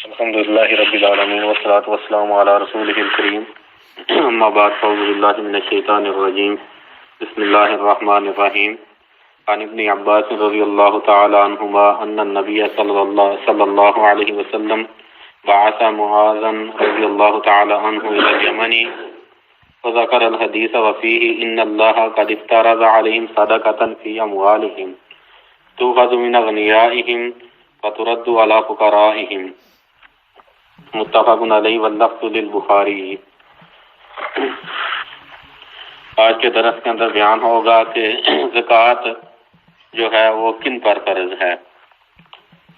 الحمد للہ رب العالمین والصلاة والسلام علی رسولہ الکریم اما بعد فاعوذ باللہ من الشیطان الرجیم بسم اللہ الرحمن الرحیم عن ابن عباس رضی اللہ تعالی عنہما ان النبی صلی اللہ علیہ وسلم بعث معاذا رضی اللہ تعالی عنہ الى اليمن وذكر الحديث وفيه ان الله قد افترض عليهم صدقة في اموالهم تؤخذ من اغنيائهم وترد على فقرائهم متفق علیہ واللفظ للبخاری۔ آج کے درس کے اندر بیان ہوگا کہ زکوٰۃ جو ہے وہ کن پر فرض ہے۔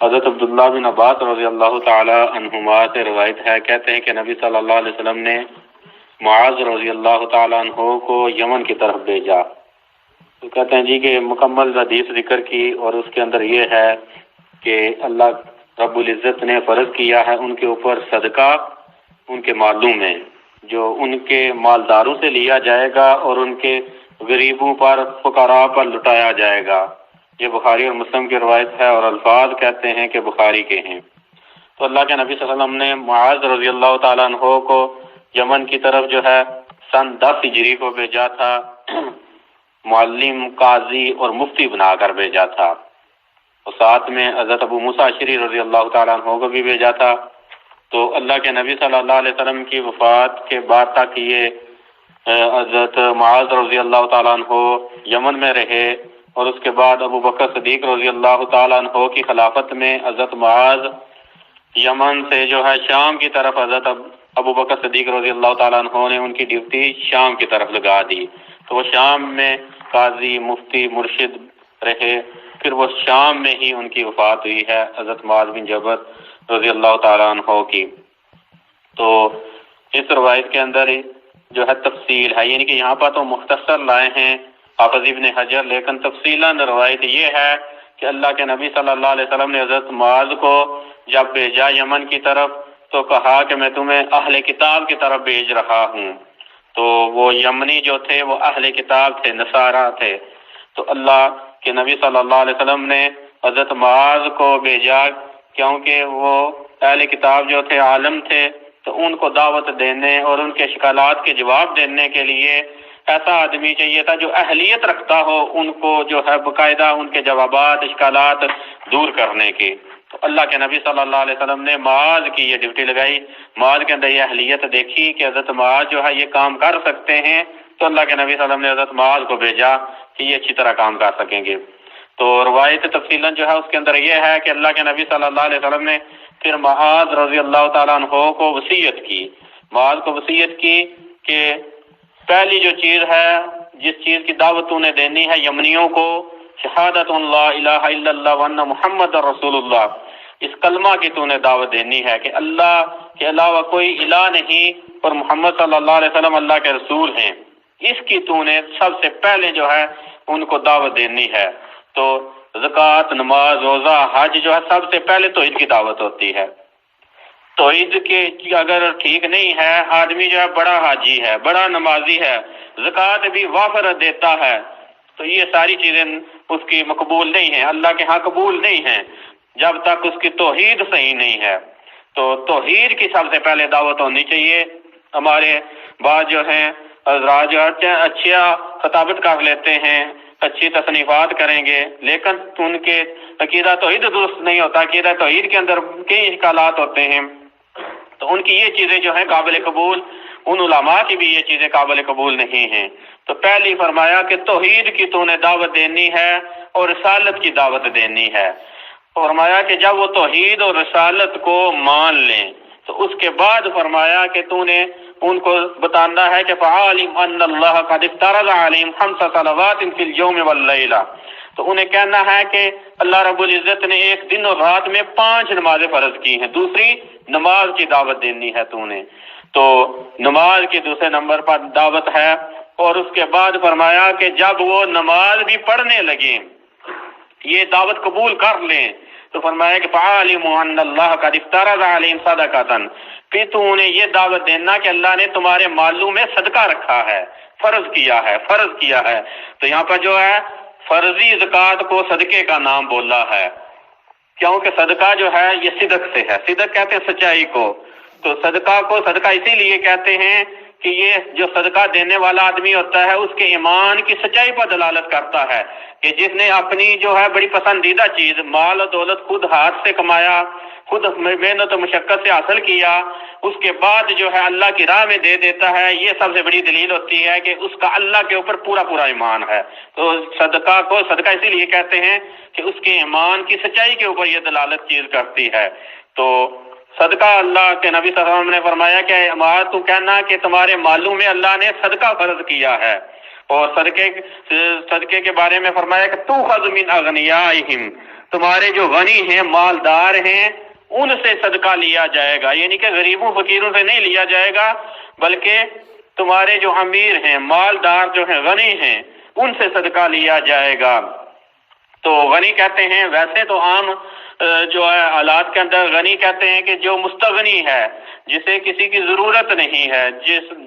حضرت عبداللہ بن عباس رضی اللہ تعالی عنہما سے روایت ہے، کہتے ہیں کہ نبی صلی اللہ علیہ وسلم نے معاذ رضی اللہ تعالی عنہ کو یمن کی طرف بھیجا۔ تو کہتے ہیں جی کہ مکمل حدیث ذکر کی، اور اس کے اندر یہ ہے کہ اللہ رب العزت نے فرض کیا ہے ان کے اوپر صدقہ ان کے مالوں میں، جو ان کے مالداروں سے لیا جائے گا اور ان کے غریبوں پر فقراء پر لٹایا جائے گا۔ یہ بخاری اور مسلم کی روایت ہے، اور الفاظ کہتے ہیں کہ بخاری کے ہیں۔ تو اللہ کے نبی صلی اللہ علیہ وسلم نے معاذ رضی اللہ تعالیٰ عنہ کو یمن کی طرف جو ہے سن 10 ہجری کو بھیجا تھا، معلم، قاضی اور مفتی بنا کر بھیجا تھا، اور ساتھ میں حضرت ابو موسیٰ اشعری رضی اللہ تعالیٰ عنہ کو بھی بھیجا تھا۔ تو اللہ کے نبی صلی اللہ علیہ وسلم کی وفات کے بعد تک یہ حضرت معاذ رضی اللہ تعالیٰ عنہ یمن میں رہے، اور اس کے بعد ابو بکر صدیق رضی اللہ تعالیٰ عنہ کی خلافت میں حضرت معاذ یمن سے جو ہے شام کی طرف حضرت ابو بکر صدیق رضی اللہ تعالیٰ عنہ نے ان کی ڈیوٹی شام کی طرف لگا دی۔ تو وہ شام میں قاضی، مفتی، مرشد رہے، پھر وہ شام میں ہی ان کی وفات ہوئی ہے حضرت معاذ بن جبل رضی اللہ تعالیٰ عنہ کی۔ تو اس روایت کے اندر جو ہے تفصیل ہے، یعنی کہ یہاں پر تو مختصر لائے ہیں حافظ ابن حجر، لیکن تفصیلاً روایت یہ ہے کہ اللہ کے نبی صلی اللہ علیہ وسلم نے حضرت معاذ کو جب بھیجا یمن کی طرف تو کہا کہ میں تمہیں اہل کتاب کی طرف بھیج رہا ہوں۔ تو وہ یمنی جو تھے وہ اہل کتاب تھے، نصارہ تھے۔ تو اللہ کہ نبی صلی اللہ علیہ وسلم نے حضرت معاذ کو بھیجا کیونکہ وہ اہل کتاب جو تھے عالم تھے، تو ان کو دعوت دینے اور ان کے اشکالات کے جواب دینے کے لیے ایسا آدمی چاہیے تھا جو اہلیت رکھتا ہو ان کو جو ہے باقاعدہ ان کے جوابات، اشکالات دور کرنے کی۔ تو اللہ کے نبی صلی اللہ علیہ وسلم نے معاذ کی یہ ڈیوٹی لگائی، معاذ کے اندر یہ اہلیت دیکھی کہ حضرت معاذ جو ہے یہ کام کر سکتے ہیں، تو اللہ کے نبی صلی اللہ علیہ وسلم نے حضرت معاذ کو بھیجا کہ یہ اچھی طرح کام کر سکیں گے۔ تو روایت تفصیلاً جو ہے اس کے اندر یہ ہے کہ اللہ کے نبی صلی اللہ علیہ وسلم نے پھر معاذ رضی اللہ تعالیٰ عنہ کو وصیت کی، معاذ کو وصیت کی کہ پہلی جو چیز ہے، جس چیز کی دعوت تو نے دینی ہے یمنیوں کو، شہادت لا الہ الا اللہ وان محمد رسول اللہ، اس کلمہ کی تو نے دعوت دینی ہے کہ اللہ کے علاوہ کوئی الہ نہیں اور محمد صلی اللہ علیہ وسلم اللہ کے رسول ہیں، اس کی تو نے سب سے پہلے جو ہے ان کو دعوت دینی ہے۔ تو زکوٰۃ، نماز، روزہ، حج جو ہے سب سے پہلے توحید کی دعوت ہوتی ہے۔ توحید کے اگر ٹھیک نہیں ہے، آدمی جو ہے بڑا حاجی ہے، بڑا نمازی ہے، زکوٰۃ بھی وافر دیتا ہے، تو یہ ساری چیزیں اس کی مقبول نہیں ہیں، اللہ کے ہاں قبول نہیں ہیں جب تک اس کی توحید صحیح نہیں ہے۔ تو توحید کی سب سے پہلے دعوت ہونی چاہیے۔ ہمارے بعض جو ہیں حضرات جو اچھا خطابت کر لیتے ہیں، اچھی تصنیفات کریں گے، لیکن ان کے عقیدہ توحید درست نہیں ہوتا، عقیدہ توحید کے اندر کئی اشکالات ہوتے ہیں، تو ان کی یہ چیزیں جو ہیں قابل قبول، ان علماء کی بھی یہ چیزیں قابل قبول نہیں ہیں۔ تو پہلی فرمایا کہ توحید کی تو نے دعوت دینی ہے اور رسالت کی دعوت دینی ہے۔ فرمایا کہ جب وہ توحید اور رسالت کو مان لیں تو اس کے بعد فرمایا کہ تو نے ان کو بتانا ہے کہ فعالم ان اللہ قد افترض علیہم 5 صلوات فی اليوم واللیلہ، تو انہیں کہنا ہے کہ اللہ رب العزت نے ایک دن اور رات میں 5 نمازیں فرض کی ہیں، دوسری نماز کی دعوت دینی ہے تو نے۔ تو نماز کی دوسرے نمبر پر دعوت ہے، اور اس کے بعد فرمایا کہ جب وہ نماز بھی پڑھنے لگیں، یہ دعوت قبول کر لیں، تو فرمایا کہ فعالموا ان اللہ قد افترض علیہم صدقۃ، پھر تو انہیں یہ دعوت دینا کہ اللہ نے تمہارے مالوں میں صدقہ رکھا ہے، فرض کیا ہے۔ تو یہاں پر جو ہے فرضی زکوٰۃ کو صدقے کا نام بولا ہے، کیونکہ صدقہ جو ہے یہ صدق سے ہے، صدق کہتے ہیں سچائی کو، تو صدقہ اسی لیے کہتے ہیں کہ یہ جو صدقہ دینے والا آدمی ہوتا ہے اس کے ایمان کی سچائی پر دلالت کرتا ہے کہ جس نے اپنی جو ہے بڑی پسندیدہ چیز مال و دولت خود ہاتھ سے کمایا، خود محنت و مشقت سے حاصل کیا، اس کے بعد جو ہے اللہ کی راہ میں دے دیتا ہے، یہ سب سے بڑی دلیل ہوتی ہے کہ اس کا اللہ کے اوپر پورا ایمان ہے۔ تو صدقہ کو صدقہ اسی لیے کہتے ہیں کہ اس کے ایمان کی سچائی کے اوپر یہ دلالت چیز کرتی ہے۔ تو صدقہ اللہ کے نبی صلی اللہ علیہ وسلم نے فرمایا کہ عمار تو کہنا کہ تمہارے مالوں میں اللہ نے صدقہ فرض کیا ہے، اور صدقے کے بارے میں فرمایا کہ تو خذ من اغنیائہم، تمہارے جو غنی ہیں مالدار ہیں ان سے صدقہ لیا جائے گا، یعنی کہ غریبوں فقیروں سے نہیں لیا جائے گا، بلکہ تمہارے جو امیر ہیں مالدار جو ہیں غنی ہیں ان سے صدقہ لیا جائے گا۔ تو غنی کہتے ہیں ویسے تو عام جو ہے حالات کے اندر غنی کہتے ہیں کہ جو مستغنی ہے، جسے کسی کی ضرورت نہیں ہے،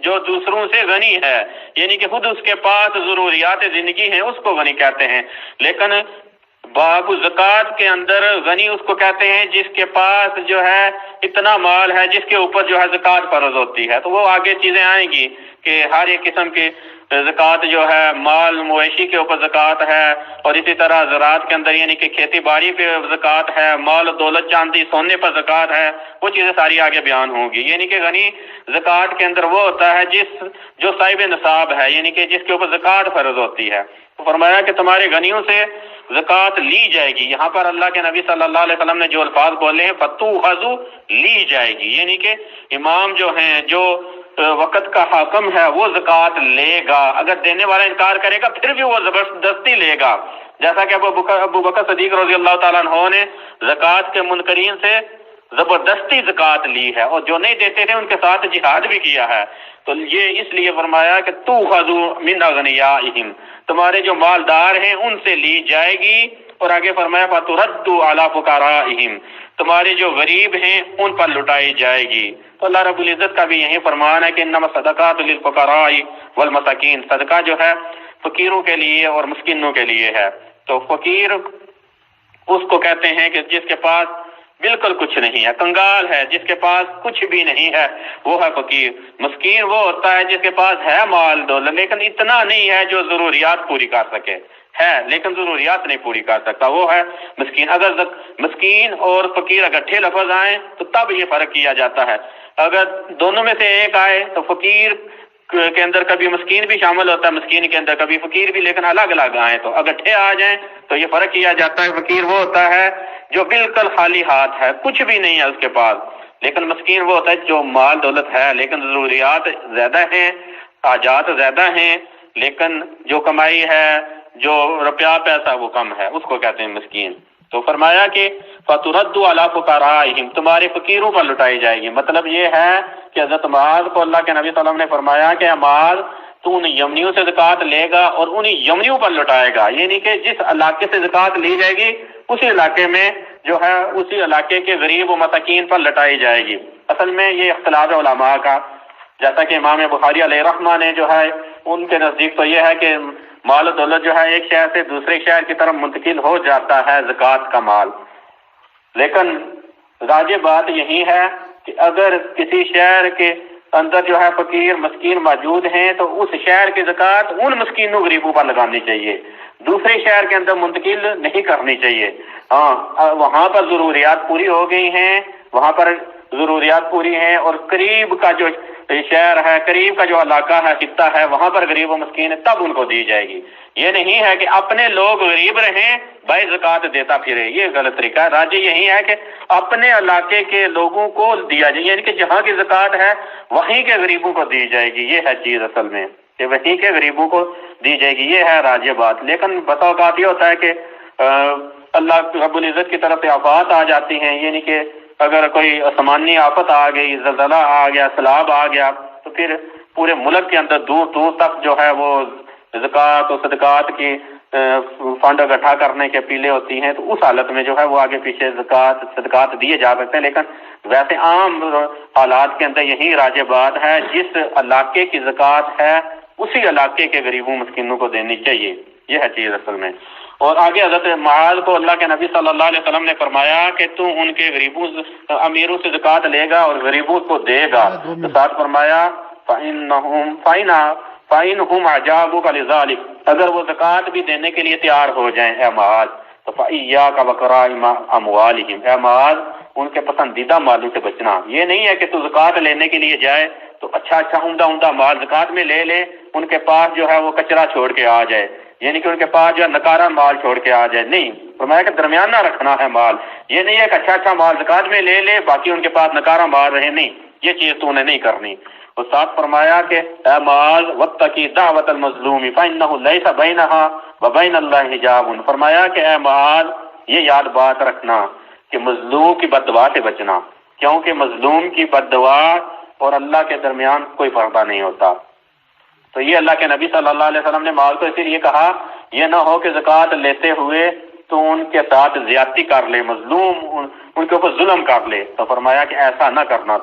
جو دوسروں سے غنی ہے، یعنی کہ خود اس کے پاس ضروریات زندگی ہیں، اس کو غنی کہتے ہیں۔ لیکن باب زکوٰۃ کے اندر غنی اس کو کہتے ہیں جس کے پاس جو ہے اتنا مال ہے جس کے اوپر جو ہے زکوٰۃ فرض ہوتی ہے۔ تو وہ آگے چیزیں آئیں گی کہ ہر ایک قسم کی زکوٰۃ جو ہے مال مویشی کے اوپر زکوٰۃ ہے، اور اسی طرح زراعت کے اندر یعنی کہ کھیتی باڑی پہ زکوٰۃ ہے، مال و دولت چاندی سونے پر زکوٰۃ ہے، وہ چیزیں ساری آگے بیان ہوں گی۔ یعنی کہ غنی زکوٰۃ کے اندر وہ ہوتا ہے جو صاحب نصاب ہے، یعنی کہ جس کے اوپر زکوٰۃ فرض ہوتی ہے۔ تو فرمایا کہ تمہارے غنیوں سے زکوٰۃ لی جائے گی۔ یہاں پر اللہ کے نبی صلی اللہ علیہ وسلم نے جو الفاظ بولے ہیں فتوخذ لی جائے گی، یعنی کہ امام جو ہیں جو وقت کا حاکم ہے وہ زکوٰۃ لے گا، اگر دینے والا انکار کرے گا پھر بھی وہ زبردستی لے گا، جیسا کہ ابو بکر صدیق رضی اللہ تعالیٰ عنہ نے زکوٰۃ کے منکرین سے زبردستی زکوٰۃ لی ہے، اور جو نہیں دیتے تھے ان کے ساتھ جہاد بھی کیا ہے۔ تو یہ اس لیے فرمایا کہ توخذ من اغنیائہم، تمہارے جو مالدار ہیں ان سے لی جائے گی، اور آگے فرمایا فترد علی فقرائہم، تمہارے جو غریب ہیں ان پر لٹائی جائے گی۔ تو اللہ رب العزت کا بھی یہی فرمان ہے کہ انما الصدقات للفقراء والمساکین، صدقہ جو ہے فقیروں کے لیے اور مسکینوں کے لیے ہے۔ تو فقیر اس کو کہتے ہیں کہ جس کے پاس بالکل کچھ نہیں ہے، کنگال ہے، جس کے پاس کچھ بھی نہیں ہے وہ ہے فقیر۔ مسکین وہ ہوتا ہے جس کے پاس ہے مال دولت لیکن اتنا نہیں ہے جو ضروریات پوری کر سکے، ہے لیکن ضروریات نہیں پوری کر سکتا، وہ ہے مسکین۔ اگر مسکین اور فقیر اکٹھے لفظ آئیں تو تب یہ فرق کیا جاتا ہے، اگر دونوں میں سے ایک آئے تو فقیر کے اندر کبھی مسکین بھی شامل ہوتا ہے، مسکین کے اندر کبھی فقیر بھی، لیکن الگ الگ آئیں تو اکٹھے آ جائیں تو یہ فرق کیا جاتا ہے۔ فقیر وہ ہوتا ہے جو بالکل خالی ہاتھ ہے، کچھ بھی نہیں ہے اس کے پاس، لیکن مسکین وہ ہوتا ہے جو مال دولت ہے لیکن ضروریات زیادہ ہیں، حاجات زیادہ ہیں، لیکن جو کمائی ہے جو روپیہ پیسہ وہ کم ہے، اس کو کہتے ہیں مسکین۔ تو فرمایا کہ فَتُرَدُّ عَلَىٰ فُقَرَائِهِمْ، تمہارے فقیروں پر لٹائی جائے گی۔ مطلب یہ ہے کہ حضرت معاذ کو اللہ کے نبی صلی اللہ علیہ وسلم نے فرمایا کہ معاذ تو ان یمنیوں سے زکوٰۃ لے گا اور انہی یمنیوں پر لٹائے گا، یعنی کہ جس علاقے سے زکوٰۃ لی جائے گی اسی علاقے میں جو ہے اسی علاقے کے غریب و مساکین پر لٹائی جائے گی۔ اصل میں یہ اختلاف علماء کا، جیسا کہ امام بخاری علیہ رحمہ نے جو ہے ان کے نزدیک تو یہ ہے کہ مال و دولت جو ہے ایک شہر سے دوسرے شہر کی طرف منتقل ہو جاتا ہے زکوٰۃ کا مال، لیکن راجح بات یہی ہے کہ اگر کسی شہر کے اندر جو ہے فقیر مسکین موجود ہیں تو اس شہر کی زکوٰۃ ان مسکینوں غریبوں پر لگانی چاہیے، دوسرے شہر کے اندر منتقل نہیں کرنی چاہیے۔ ہاں وہاں پر ضروریات پوری ہو گئی ہیں، وہاں پر ضروریات پوری ہیں، اور قریب کا جو شہر ہے، قریب کا جو علاقہ ہے، خطہ ہے، وہاں پر غریب و مسکین ہے تب ان کو دی جائے گی۔ یہ نہیں ہے کہ اپنے لوگ غریب رہیں بھائی زکوٰۃ دیتا پھرے، یہ غلط طریقہ ہے۔ راجح یہی ہے کہ اپنے علاقے کے لوگوں کو دیا جائے، یعنی کہ جہاں کی زکوٰۃ ہے وہیں کے غریبوں کو دی جائے گی، یہ ہے چیز اصل میں کہ وہیں کے غریبوں کو دی جائے گی، یہ ہے راجح بات۔ لیکن بسا اوقات یہ ہوتا ہے کہ اللہ رب العزت کی طرف سے آفات آ جاتی ہیں، یعنی کہ اگر کوئی آسمانی آفت آ گئی، زلزلہ آ گیا، سیلاب آ گیا، تو پھر پورے ملک کے اندر دور دور تک جو ہے وہ زکوٰۃ و صدقات کی فنڈ اکٹھا کرنے کے اپیلیں ہوتی ہیں، تو اس حالت میں جو ہے وہ آگے پیچھے زکوٰۃ صدقات دیے جا سکتے ہیں۔ لیکن ویسے عام حالات کے اندر یہی راجح بات ہے، جس علاقے کی زکوٰۃ ہے اسی علاقے کے غریبوں مسکینوں کو دینی چاہیے، یہ ہے چیز اصل میں۔ اور آگے حضرت معاذ کو اللہ کے نبی صلی اللہ علیہ وسلم نے فرمایا کہ تو ان کے غریبوں امیروں سے زکوٰۃ لے گا اور غریبوں کو دے گا، تو ساتھ فرمایا فَإِنْهُمْ أَعْجَابُكَ لِذَلِكَ، اگر وہ زکوٰۃ بھی دینے کے لیے تیار ہو جائیں اے معاذ، تو فَإِيَّاكَ وَكَرَائِمَ أَمْوَالِهِمْ، اے معاذ ان کے پسندیدہ مالوں سے بچنا۔ یہ نہیں ہے کہ تو زکوٰۃ لینے کے لیے جائے تو اچھا عمدہ مال زکوٰۃ میں لے لے، ان کے پاس جو ہے وہ کچرا چھوڑ کے آ جائے، یعنی کہ ان کے پاس جو ہے نکارا مال چھوڑ کے آ جائے، نہیں، فرمایا کہ درمیانہ رکھنا ہے مال۔ یہ نہیں ہے کہ اچھا مال زکوٰۃ میں لے لے باقی ان کے پاس نکارا مال رہے، نہیں، یہ چیز تو انہیں نہیں کرنی۔ اور ساتھ فرمایا کہ اے معاذ واتقی دعوت المظلوم فإنہ لیس بینہا وبین اللہ حجاب، فرمایا کہ اے معاذ یہ یاد بات رکھنا کہ مظلوم کی بد دعا سے بچنا، کیونکہ مظلوم کی بد دعا اور اللہ کے درمیان کوئی پردہ نہیں ہوتا۔ تو یہ اللہ کے نبی صلی اللہ علیہ وسلم نے معاذ کو اسی لیے کہا یہ نہ ہو کہ زکوٰۃ لیتے ہوئے تو ان کے ساتھ زیادتی کر لے، مظلوم ان کے اوپر ظلم کر لے، تو فرمایا کہ ایسا نہ کرنا،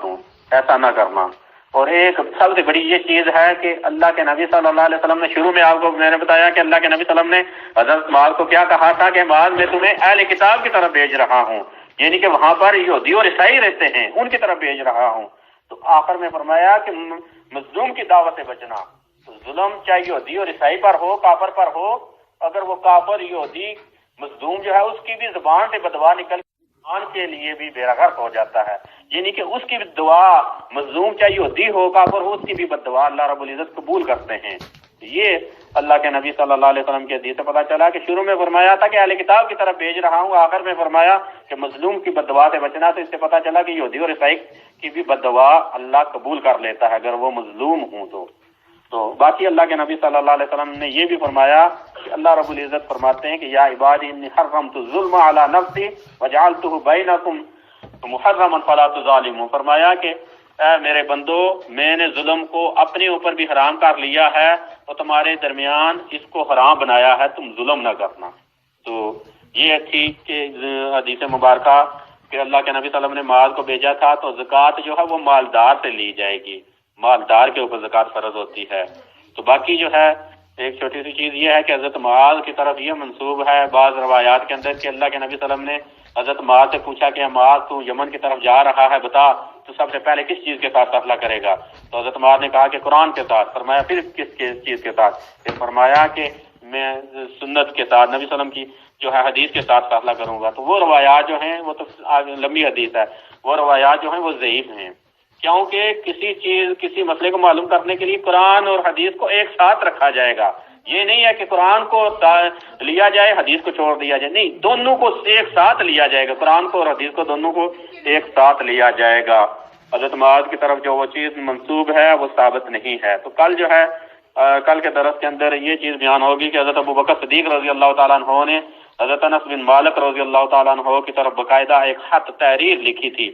ایسا نہ کرنا۔ اور ایک سب سے بڑی یہ چیز ہے کہ اللہ کے نبی صلی اللہ علیہ وسلم نے شروع میں آپ کو میں نے بتایا کہ اللہ کے نبی صلی اللہ علیہ وسلم نے حضرت معاذ کو کیا کہا تھا کہ معاذ میں تمہیں اہل کتاب کی طرف بھیج رہا ہوں، یعنی کہ وہاں پر یہودی اور عیسائی رہتے ہیں ان کی طرف بھیج رہا ہوں۔ تو آخر میں فرمایا کہ مظلوم کی دعوت سے بچنا، تو ظلم چاہے یہودی اور عیسائی پر ہو، کافر پر ہو، اگر وہ کافر یہودی مظلوم جو ہے اس کی بھی زبان سے بدوا نکل ایمان کے لیے بھی بے غرق ہو جاتا ہے، یعنی کہ اس کی بھی دعا مظلوم چاہے یہودی ہو کافر ہو اس کی بھی بد دعا اللہ رب العزت قبول کرتے ہیں۔ یہ اللہ کے نبی صلی اللہ علیہ وسلم کے حدیث سے پتہ چلا کہ شروع میں فرمایا تھا کہ اہل کتاب کی طرف بھیج رہا ہوں، آخر میں فرمایا کہ مظلوم کی بد دعا سے بچنا، تو اس سے پتہ چلا کہ یہودی اور عیسائی کی بھی بد دعا اللہ قبول کر لیتا ہے اگر وہ مظلوم ہوں تو باقی اللہ کے نبی صلی اللہ علیہ وسلم نے یہ بھی فرمایا کہ اللہ رب العزت فرماتے ہیں کہ یا عبادی انی حرمت الظلم علی نفسی وجعلتہ بینکم محرما فلا تظالموا، فرمایا کہ اے میرے بندو میں نے ظلم کو اپنے اوپر بھی حرام کر لیا ہے اور تمہارے درمیان اس کو حرام بنایا ہے، تم ظلم نہ کرنا۔ تو یہ تھی کہ حدیث مبارکہ کہ اللہ کے نبی صلی اللہ علیہ وسلم نے معاذ کو بھیجا تھا تو زکوٰۃ جو ہے وہ مالدار سے لی جائے گی، مالدار کے اوپر زکوٰۃ فرض ہوتی ہے۔ تو باقی جو ہے ایک چھوٹی سی چیز یہ ہے کہ حضرت معاذ کی طرف یہ منسوب ہے بعض روایات کے اندر کہ اللہ کے نبی صلی اللہ علیہ وسلم نے حضرت معاذ سے پوچھا کہ معاذ تو یمن کی طرف جا رہا ہے، بتا تو سب سے پہلے کس چیز کے ساتھ فیصلہ کرے گا؟ تو حضرت معاذ نے کہا کہ قرآن کے ساتھ، فرمایا پھر کس چیز کے ساتھ؟ پھر فرمایا کہ میں سنت کے ساتھ، نبی صلی اللہ علیہ وسلم کی جو ہے حدیث کے ساتھ فیصلہ کروں گا۔ تو وہ روایات جو ہیں وہ تو لمبی حدیث ہے، وہ روایات جو ہیں وہ ضعیف ہیں، کیونکہ کسی مسئلے کو معلوم کرنے کے لیے قرآن اور حدیث کو ایک ساتھ رکھا جائے گا۔ یہ نہیں ہے کہ قرآن کو لیا جائے حدیث کو چھوڑ دیا جائے، نہیں، دونوں کو ایک ساتھ لیا جائے گا، قرآن کو اور حدیث کو دونوں کو ایک ساتھ لیا جائے گا۔ حضرت معاذ کی طرف جو وہ چیز منسوب ہے وہ ثابت نہیں ہے۔ تو کل جو ہے کل کے درس کے اندر یہ چیز بیان ہوگی کہ حضرت ابوبکر صدیق رضی اللہ تعالیٰ عنہ نے حضرت انس بن مالک رضی اللہ تعالیٰ عنہ کی طرف باقاعدہ ایک خط تحریر لکھی تھی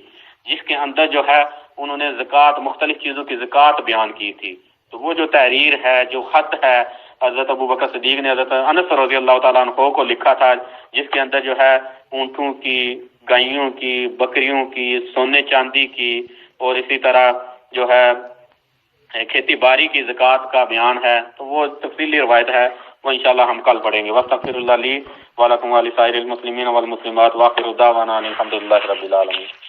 جس کے اندر جو ہے انہوں نے زکوٰۃ، مختلف چیزوں کی زکوٰۃ بیان کی تھی۔ تو وہ جو تحریر ہے، جو خط ہے، حضرت ابوبکر صدیق نے حضرت انس رضی اللہ تعالیٰ عنہ کو لکھا تھا، جس کے اندر جو ہے اونٹوں کی، گائیوں کی، بکریوں کی، سونے چاندی کی اور اسی طرح جو ہے کھیتی باڑی کی زکوٰۃ کا بیان ہے۔ تو وہ تفصیلی روایت ہے، وہ انشاءاللہ ہم کل پڑھیں گے۔ واستغفر اللہ لی ولکم ولسائر المسلمین والمسلمات، وآخر دعوانا ان الحمد للہ رب العالمین۔